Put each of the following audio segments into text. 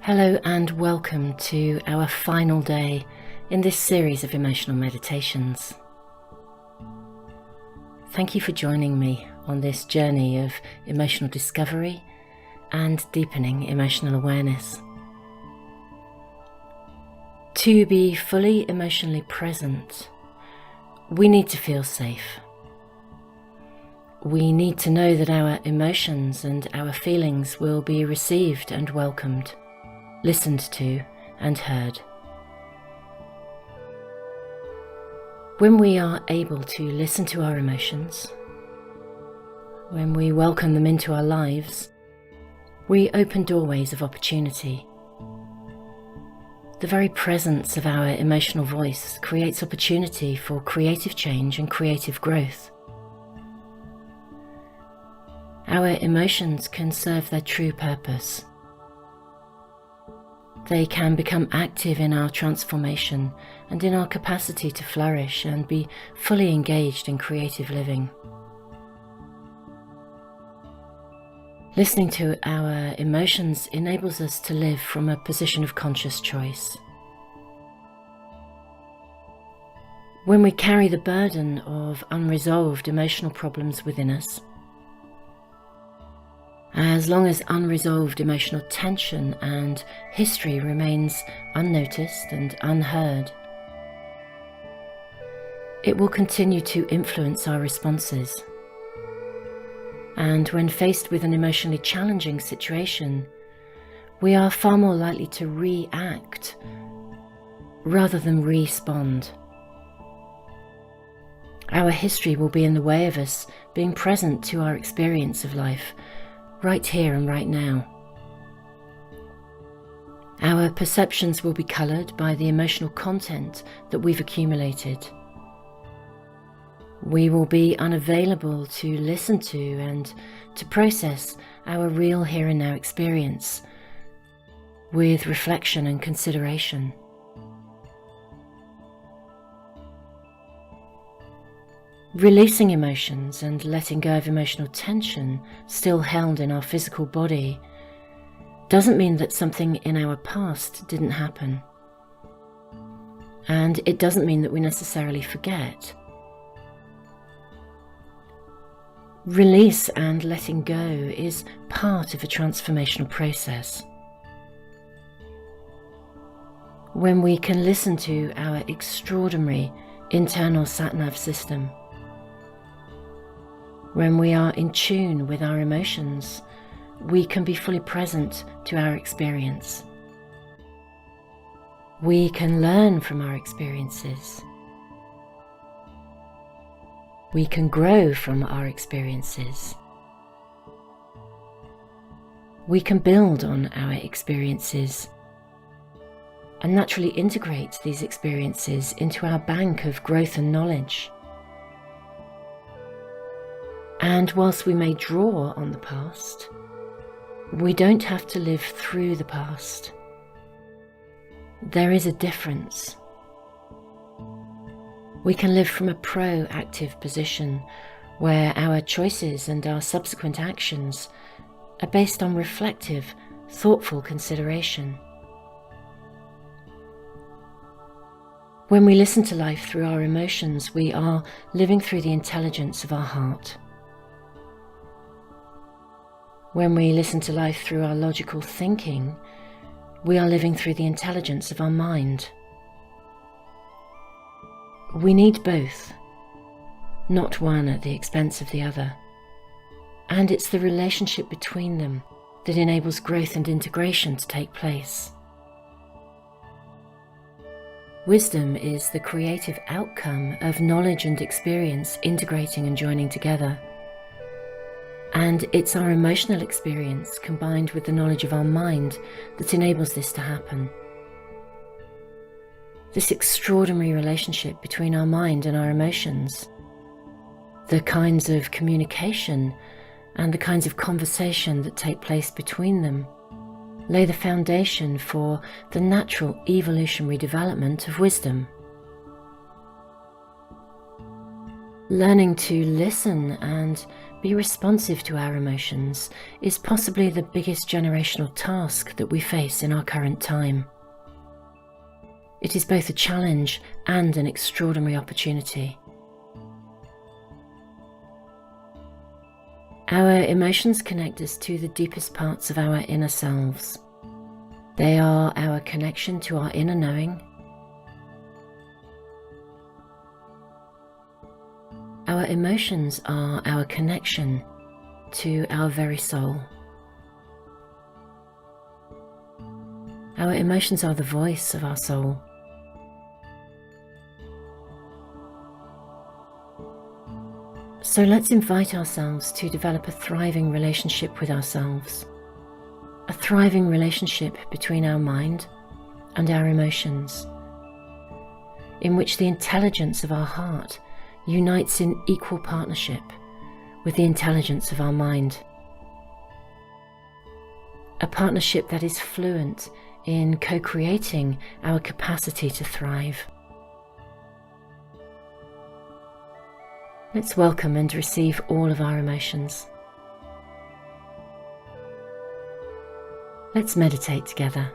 Hello and welcome to our final day in this series of emotional meditations. Thank you for joining me on this journey of emotional discovery and deepening emotional awareness. To be fully emotionally present, we need to feel safe. We need to know that our emotions and our feelings will be received and welcomed, listened to and heard. When we are able to listen to our emotions, when we welcome them into our lives, we open doorways of opportunity. The very presence of our emotional voice creates opportunity for creative change and creative growth. Our emotions can serve their true purpose. They can become active in our transformation and in our capacity to flourish and be fully engaged in creative living. Listening to our emotions enables us to live from a position of conscious choice. When we carry the burden of unresolved emotional problems within us, as long as unresolved emotional tension and history remains unnoticed and unheard, it will continue to influence our responses. And when faced with an emotionally challenging situation, we are far more likely to react rather than respond. Our history will be in the way of us being present to our experience of life, right here and right now. Our perceptions will be coloured by the emotional content that we've accumulated. We will be unavailable to listen to and to process our real here and now experience with reflection and consideration. Releasing emotions and letting go of emotional tension still held in our physical body doesn't mean that something in our past didn't happen. And it doesn't mean that we necessarily forget. Release and letting go is part of a transformational process. When we can listen to our extraordinary internal sat-nav system, when we are in tune with our emotions, we can be fully present to our experience. We can learn from our experiences. We can grow from our experiences. We can build on our experiences and naturally integrate these experiences into our bank of growth and knowledge. And whilst we may draw on the past, we don't have to live through the past. There is a difference. We can live from a proactive position where our choices and our subsequent actions are based on reflective, thoughtful consideration. When we listen to life through our emotions, we are living through the intelligence of our heart. When we listen to life through our logical thinking, we are living through the intelligence of our mind. We need both, not one at the expense of the other. And it's the relationship between them that enables growth and integration to take place. Wisdom is the creative outcome of knowledge and experience integrating and joining together. And it's our emotional experience combined with the knowledge of our mind that enables this to happen. This extraordinary relationship between our mind and our emotions, the kinds of communication and the kinds of conversation that take place between them, lay the foundation for the natural evolutionary development of wisdom. Learning to listen and be responsive to our emotions is possibly the biggest generational task that we face in our current time. It is both a challenge and an extraordinary opportunity. Our emotions connect us to the deepest parts of our inner selves. They are our connection to our inner knowing, our emotions are our connection to our very soul. Our emotions are the voice of our soul. So let's invite ourselves to develop a thriving relationship with ourselves, a thriving relationship between our mind and our emotions, in which the intelligence of our heart unites in equal partnership with the intelligence of our mind. A partnership that is fluent in co-creating our capacity to thrive. Let's welcome and receive all of our emotions. Let's meditate together.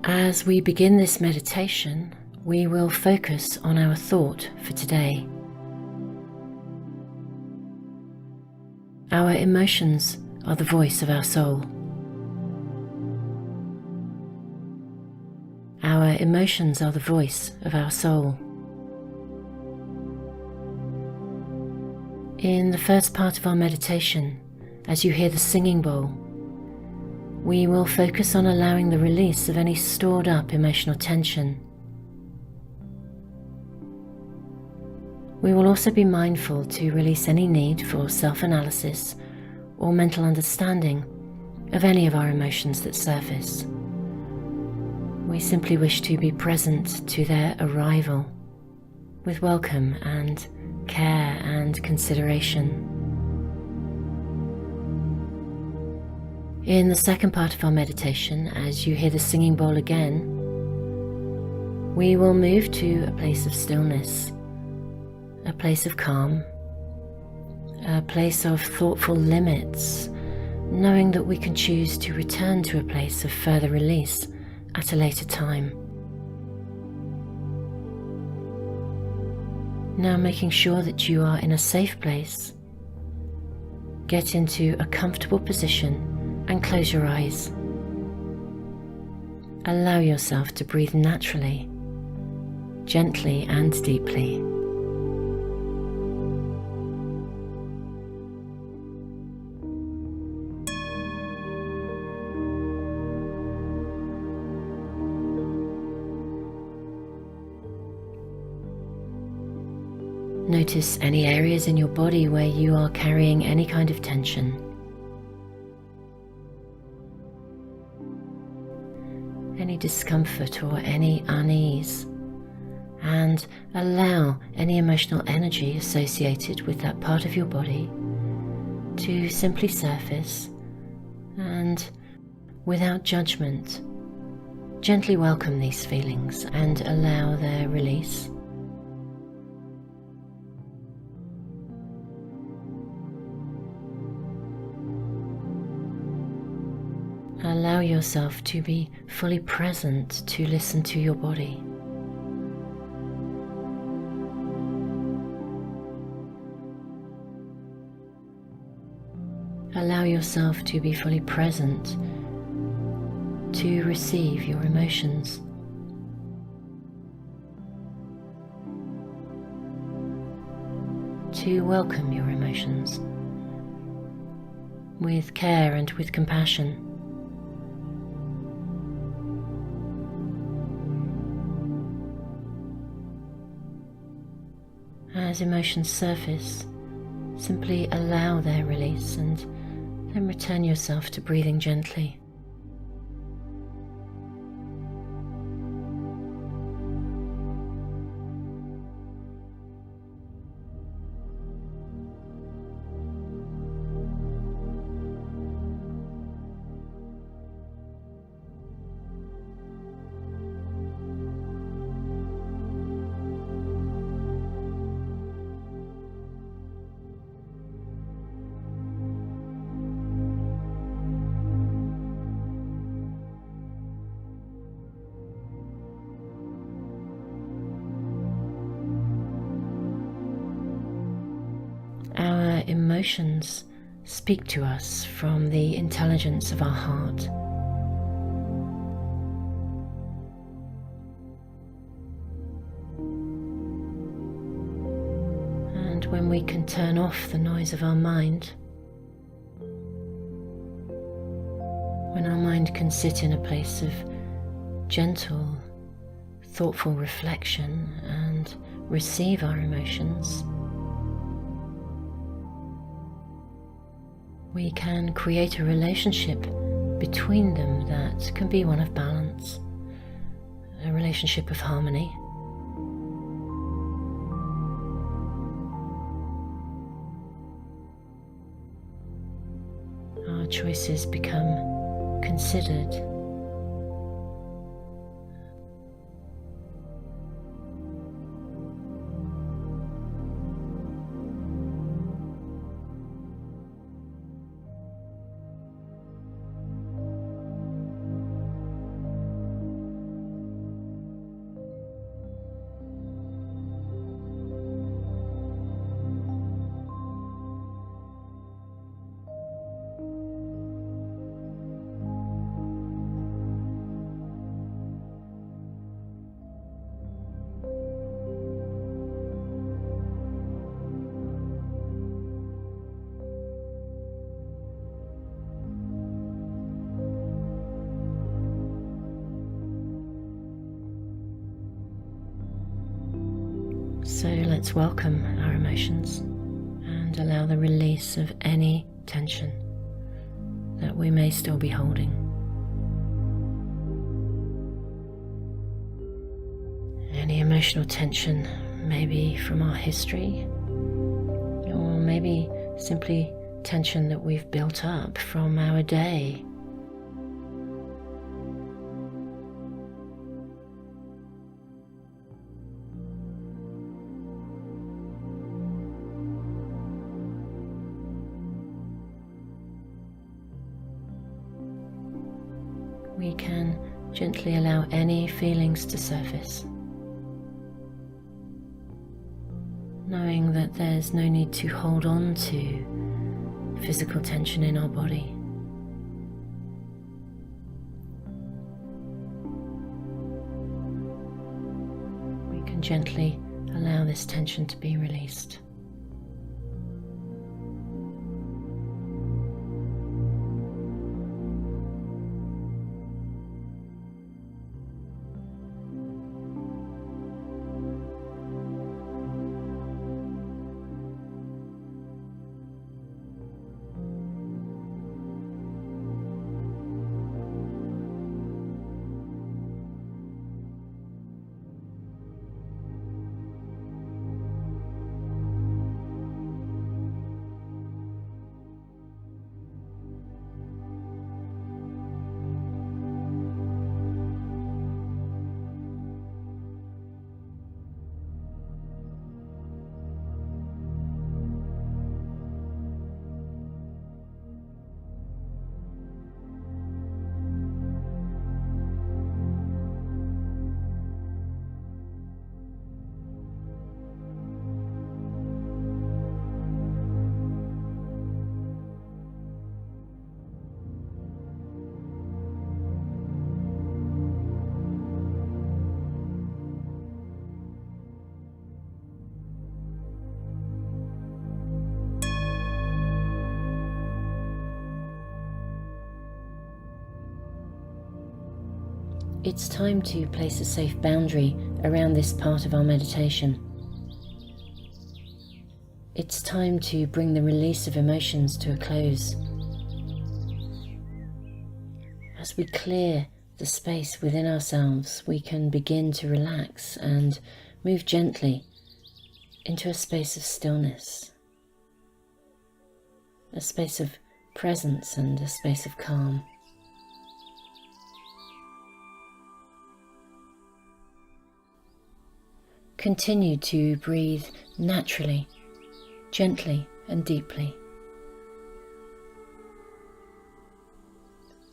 As we begin this meditation, we will focus on our thought for today. Our emotions are the voice of our soul. Our emotions are the voice of our soul. In the first part of our meditation, as you hear the singing bowl, we will focus on allowing the release of any stored up emotional tension. We will also be mindful to release any need for self-analysis or mental understanding of any of our emotions that surface. We simply wish to be present to their arrival with welcome and care and consideration. In the second part of our meditation, as you hear the singing bowl again, we will move to a place of stillness, a place of calm, a place of thoughtful limits, knowing that we can choose to return to a place of further release at a later time. Now, making sure that you are in a safe place, get into a comfortable position and close your eyes. Allow yourself to breathe naturally, gently and deeply. Notice any areas in your body where you are carrying any kind of tension. Any discomfort or any unease, and allow any emotional energy associated with that part of your body to simply surface, and without judgment, gently welcome these feelings and allow their release. Allow yourself to be fully present to listen to your body. Allow yourself to be fully present to receive your emotions. To welcome your emotions with care and with compassion. As emotions surface, simply allow their release and then return yourself to breathing gently. emotions speak to us from the intelligence of our heart. And when we can turn off the noise of our mind, when our mind can sit in a place of gentle, thoughtful reflection and receive our emotions, we can create a relationship between them that can be one of balance, a relationship of harmony. Our choices become considered. So let's welcome our emotions and allow the release of any tension that we may still be holding. Any emotional tension, maybe from our history, or maybe simply tension that we've built up from our day. We can gently allow any feelings to surface, knowing that there's no need to hold on to physical tension in our body. We can gently allow this tension to be released. It's time to place a safe boundary around this part of our meditation. It's time to bring the release of emotions to a close. As we clear the space within ourselves, we can begin to relax and move gently into a space of stillness, a space of presence and a space of calm. Continue to breathe naturally, gently and deeply.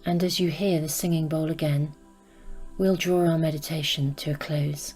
And as you hear the singing bowl again, we'll draw our meditation to a close.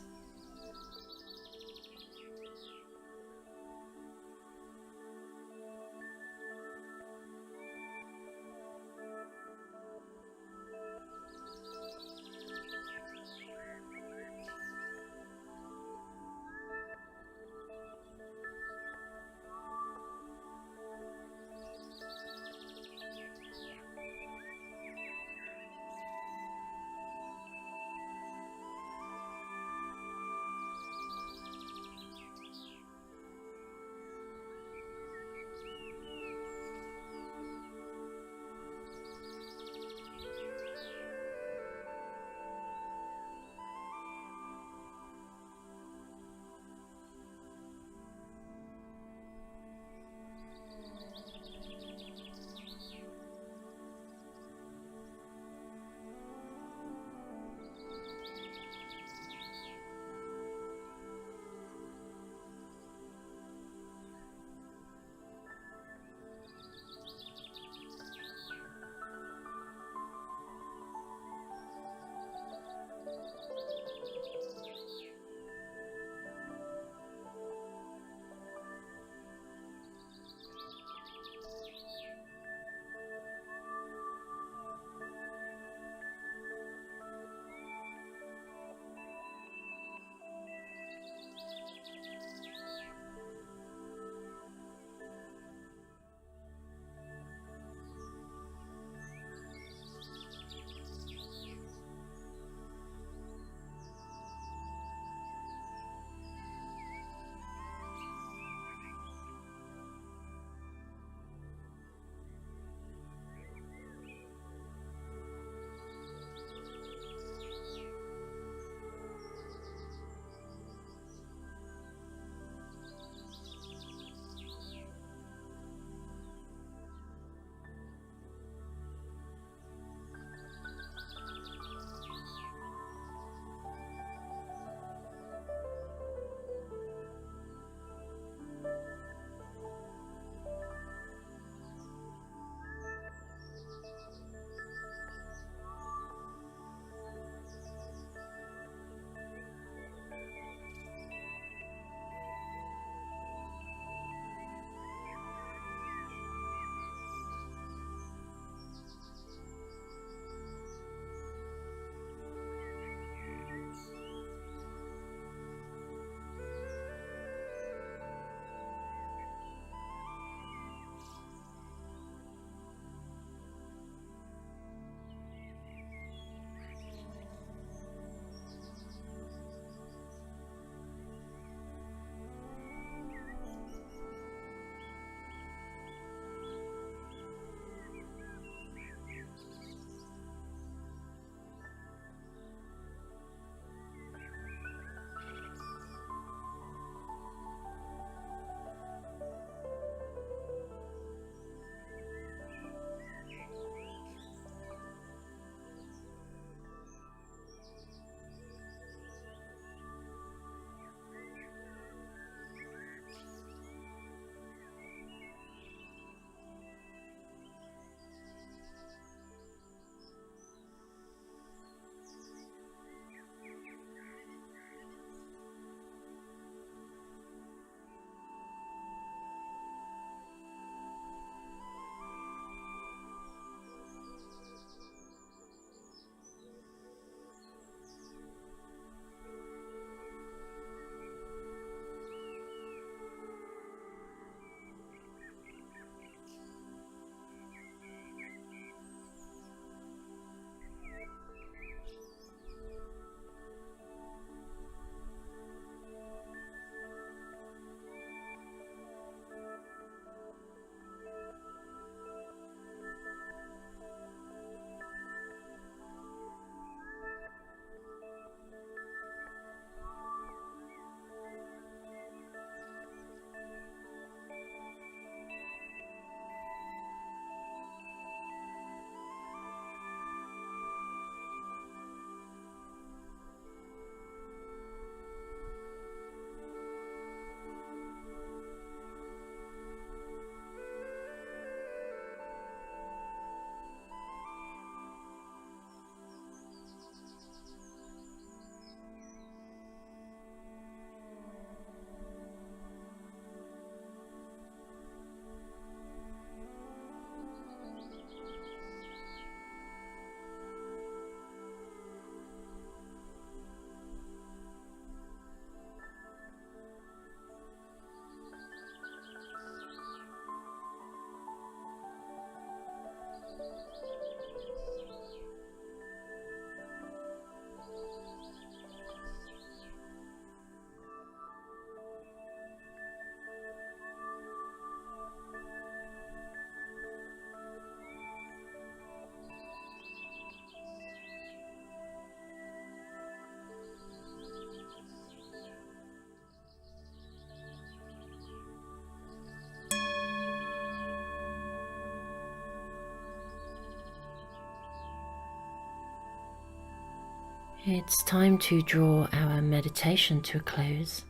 It's time to draw our meditation to a close.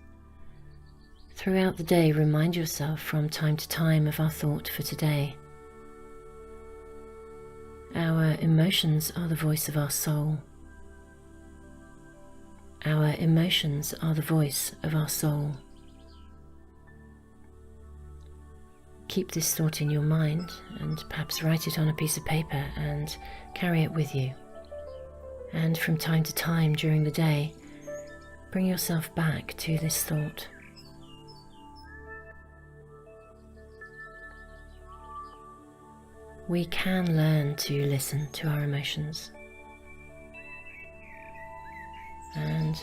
Throughout the day, remind yourself from time to time of our thought for today. Our emotions are the voice of our soul. Our emotions are the voice of our soul. Keep this thought in your mind and perhaps write it on a piece of paper and carry it with you. And from time to time during the day, bring yourself back to this thought. We can learn to listen to our emotions. And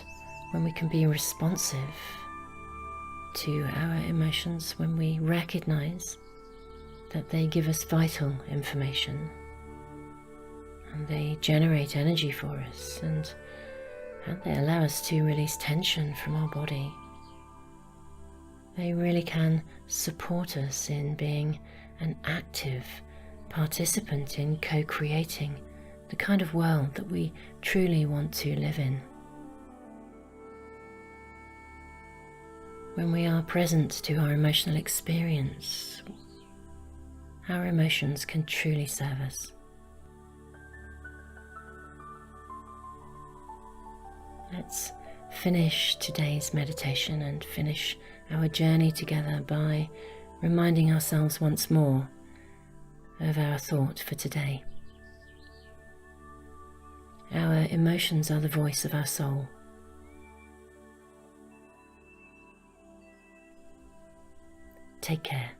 when we can be responsive to our emotions, when we recognize that they give us vital information and they generate energy for us and they allow us to release tension from our body, they really can support us in being an active participant in co-creating the kind of world that we truly want to live in. When we are present to our emotional experience, our emotions can truly serve us. Let's finish today's meditation and finish our journey together by reminding ourselves once more of our thought for today. Our emotions are the voice of our soul. Take care.